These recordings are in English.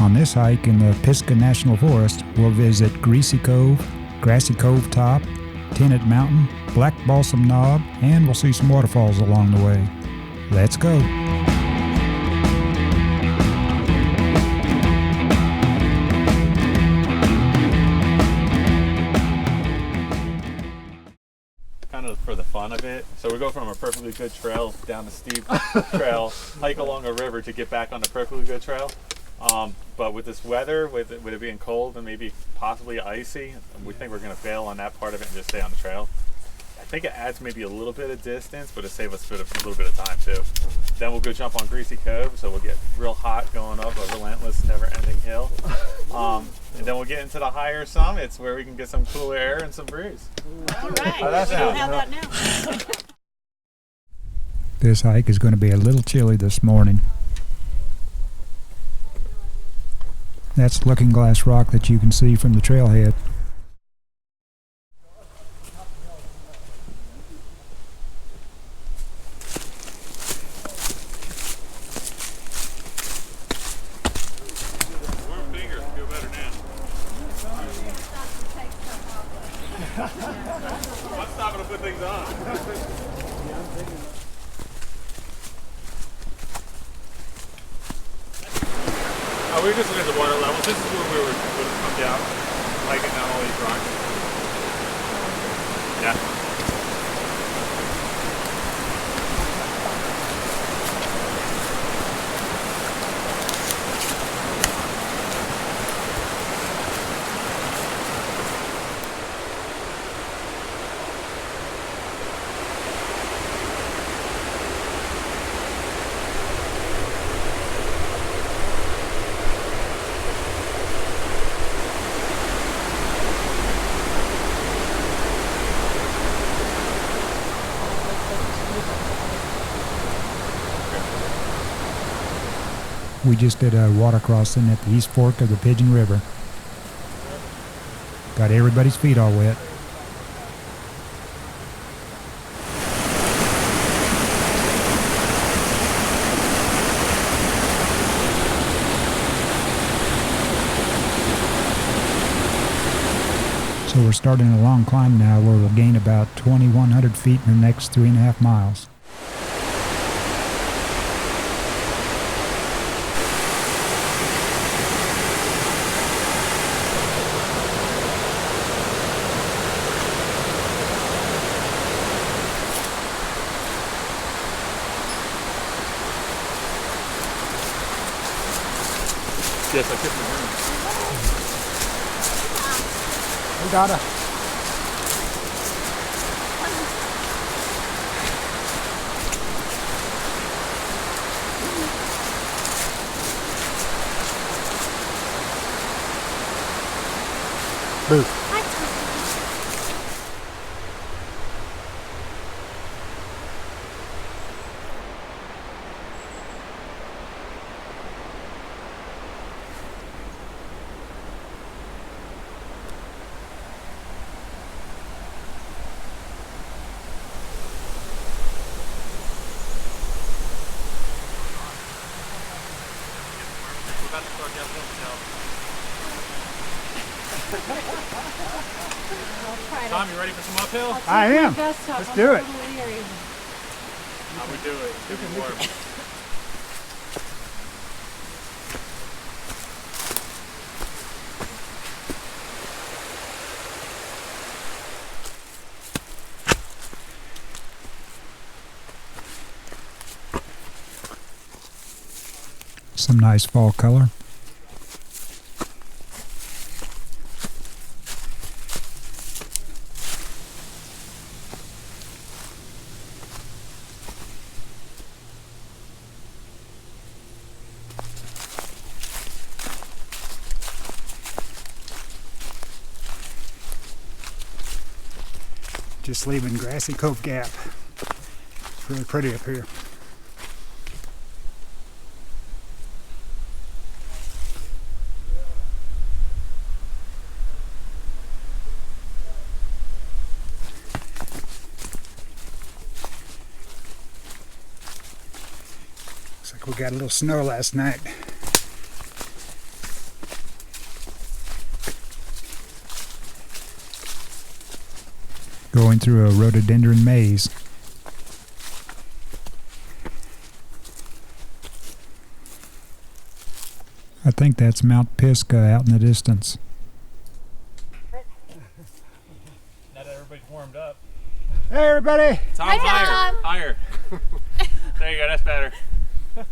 On this hike in the Pisgah National Forest, we'll visit Greasy Cove, Grassy Cove Top, Tennent Mountain, Black Balsam Knob, and we'll see some waterfalls along the way. Let's go! Kind of for the fun of it. So we go from a perfectly good trail down the steep trail, hike along a river to get back on the perfectly good trail. But with this weather, with it being cold and maybe possibly icy, we think we're going to bail on that part of it and just stay on the trail. I think it adds maybe a little bit of distance, but it saves us a little bit of time too. Then we'll go jump on Greasy Cove, so we'll get real hot going up a relentless, never-ending hill. And then we'll get into the higher summits where we can get some cooler air and some breeze. All right, How'd that sound? we don't have that now. This hike is going to be a little chilly this morning. That's Looking Glass rock that you can see from the trailhead. Warm fingers feel better now. I'm stopping to put things on. We were just looking at the water levels. This is where we were going to come down, hiking down all these rocks. Yeah. We just did a water crossing at the East Fork of the Pigeon River. Got everybody's feet all wet. So we're starting a long climb now where we'll gain about 2,100 feet in the next 3.5 miles. Yes, I kissed my room. We got her. Boo. Tom, you ready for some uphill? I am. Let's do it. How we do it? Give me warm. Some nice fall color. Just leaving Grassy Cove Gap. It's really pretty up here. Looks like we got a little snow last night. going through a rhododendron maze. I think that's Mount Pisgah out in the distance. Now that everybody's warmed up. Hey everybody! Tom, Hi, higher. Tom. Higher. There you go, that's better. Nice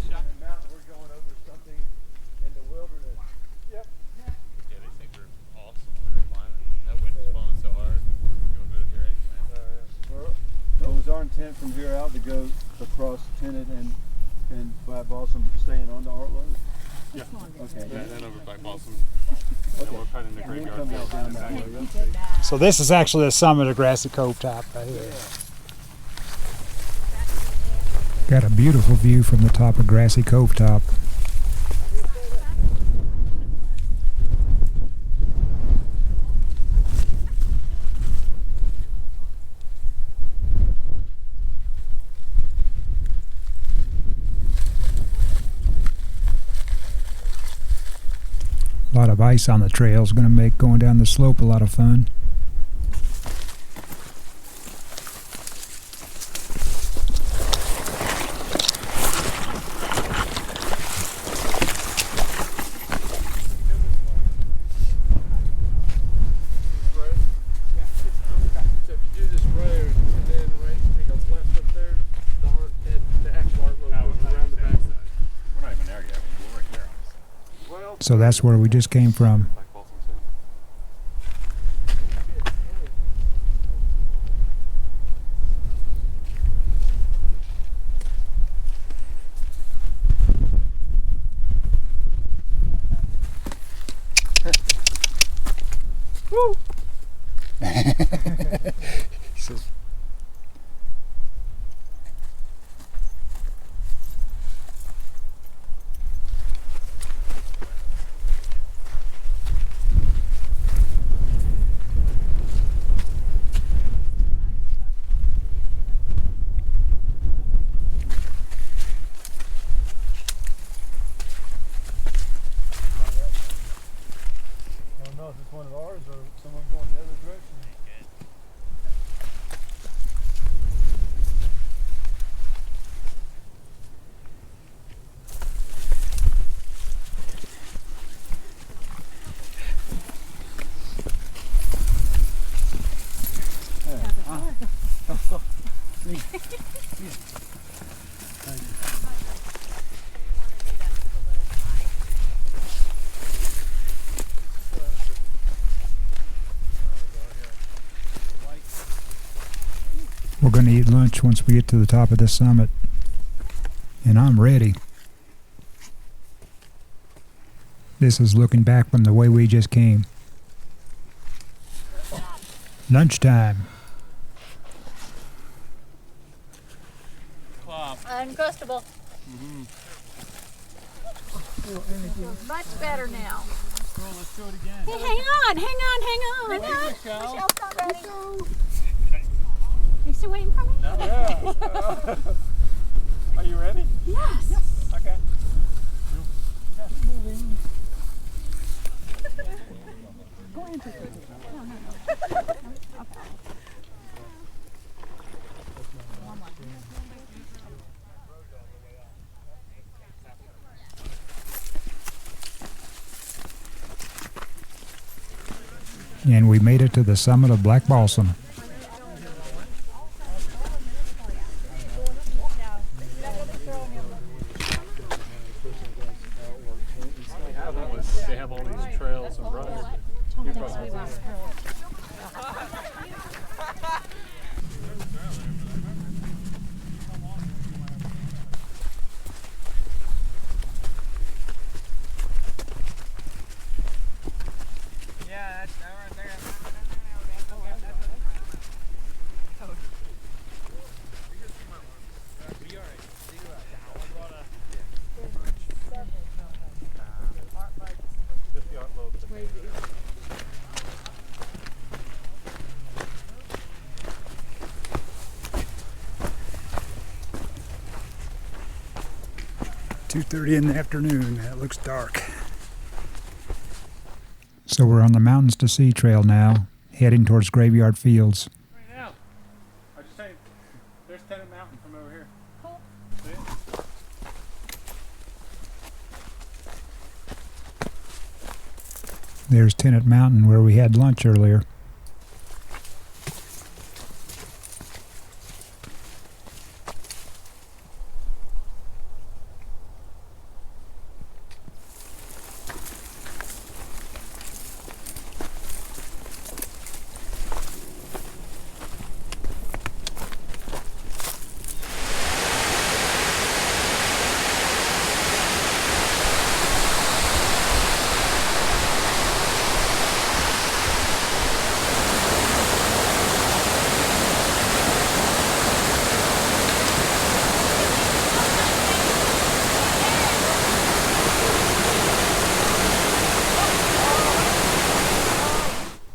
shot. We're going over something in the wilderness. Yep. Yeah, these things are awesome when they're climbing. That wind is blowing so hard. You want to go here anytime. Well, it was our intent from here out to go across Tennent and Black Balsam, staying on the Art Loeb. Yeah. Okay. Then over by Balsam. And we're kind of in the And then graveyard come back field. down that way. So this is actually the summit of Grassy Cove top right here. Got a beautiful view from the top of Grassy Cove top. A lot of ice on the trail is going to make going down the slope a lot of fun. So if you do this road and then take a left up there, the actual Art Loeb goes around the backside. We're not even there yet. We're right there. Well, So that's where we just came from. Black Balsam too. Woo! I don't know if it's one of ours or someone going the other direction. We're going to eat lunch once we get to the top of this summit. And I'm ready. This is looking back from the way we just came. Lunchtime. Uncrustable. Much better now. Cool, let's do it again. Hey, hang on. Michelle's not ready. Are you still waiting for me? No. Yeah. Are you ready? Yes. Okay. And we made it to the summit of Black Balsam. They have all these trails and roads. Yeah, that's right there. Just the Art Loeb. .30 in the afternoon. It looks dark. So we're on the Mountains to Sea trail now, heading towards Graveyard Fields. There's Tennent Mountain where we had lunch earlier.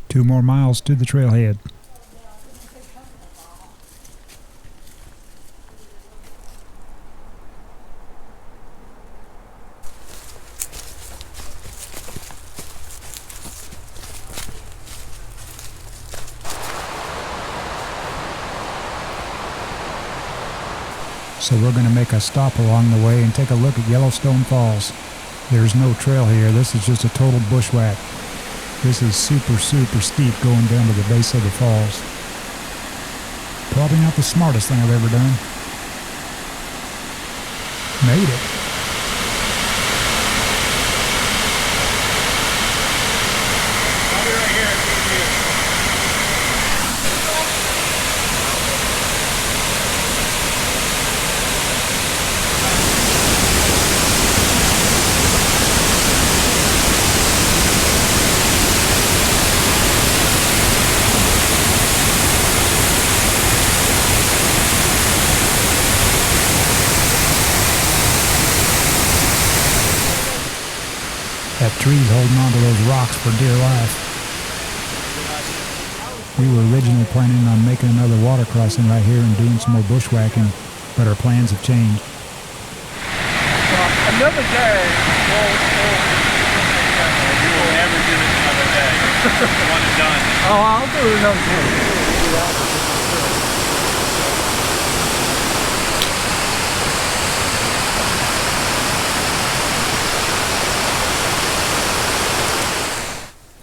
Two more miles to the trailhead. So we're going to make a stop along the way and take a look at Yellowstone Falls. There's no trail here. This is just a total bushwhack. This is super steep going down to the base of the falls. Probably not the smartest thing I've ever done. Made it. I'll be right here. That tree's holding on to those rocks for dear life. We were originally planning on making another water crossing right here and doing some more bushwhacking, but our plans have changed. Another day. You will never do this another day. One and done. Oh, I'll do it another day.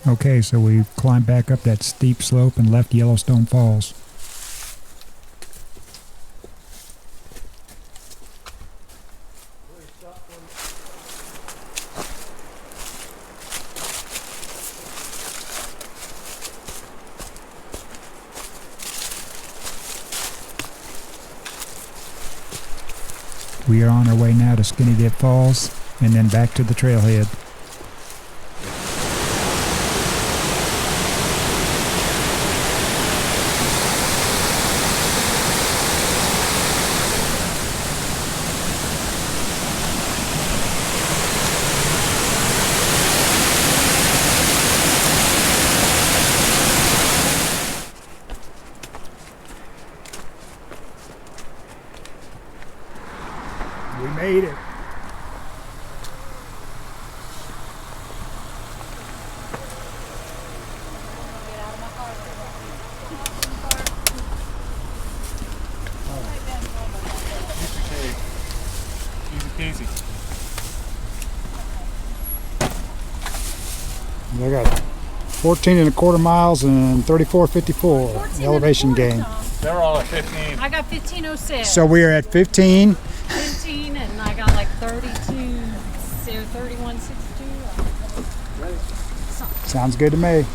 Okay, so we climbed back up that steep slope and left Yellowstone Falls. We are on our way now to Skinny Dip Falls and then back to the trailhead. We made it. Easy peasy. We got 14.25 miles and 34.54 elevation gain. They're all at 15. I got 1506. So we are at 15. 15, and I got like 32, so 3162. Sounds good to me.